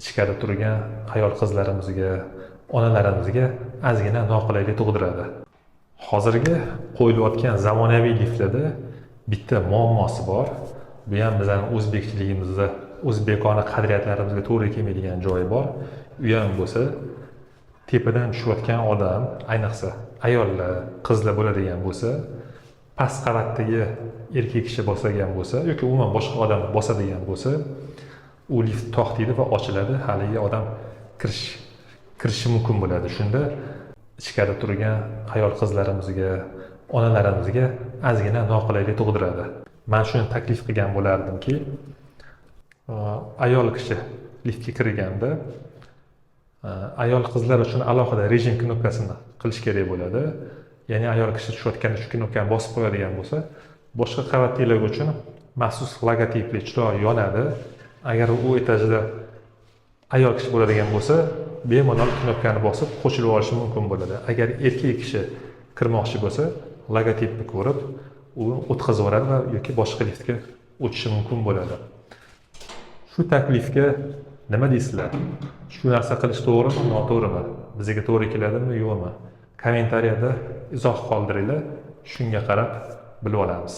ichkarida turgan ayol qizlarimizga, onalarimizga ozgina noqulaylik tug'diradi. Hozirgi qo'yilayotgan zamonaviy liftlarda bitta muammosi bor. Bu ham bizning o'zbekchiligimizda, o'zbekona qadriyatlarimizga to'g'ri kelmaydigan joyi bor. U ham bo'lsa, tepadan tushayotgan odam, ayniqsa ayollar, qizlar bo'ladigan bo'lsa, past qavatdagi erkak kishi bosadigan bo'lsa yoki umuman boshqa odam bosadigan bo'lsa, u lift to'xtaydi va ochiladi. Haligi odam kirishi mumkin bo'ladi. Shunda ichkarida turgan ayol qizlarimizga, onalarimizga ozgina noqulaylik tug'diradi. Men shuni taklif qilgan bo'lardimki, ayol kishi liftga kirganda ayol qizlar uchun alohida rejim knopkasini qilish kerak bo'ladi. Ya'ni ayol kishi tushayotganda shu knopkani bosib qo'yadigan bo'lsa, boshqa qavatdagilar uchun maxsus logotipli chiroq yonadi. Agar u etajda ayol kishi bo'ladigan bo'lsa, bemalol knopkani bosib qo'shilib olishi mumkin bo'ladi. Agar erkak kishi kirmoqchi bo'lsa, logotipni ko'rib, uni o'tkazib yuboradi va yoki boshqa liftga o'tishi mumkin bo'ladi. Shu taklifga nima deysizlar? Shu narsa qilish to'g'rimi, noto'g'rimi? Bizga to'g'ri keladimi, yo'qmi? Kommentariyada izoh qoldiringlar. Shunga qarab bilib olamiz.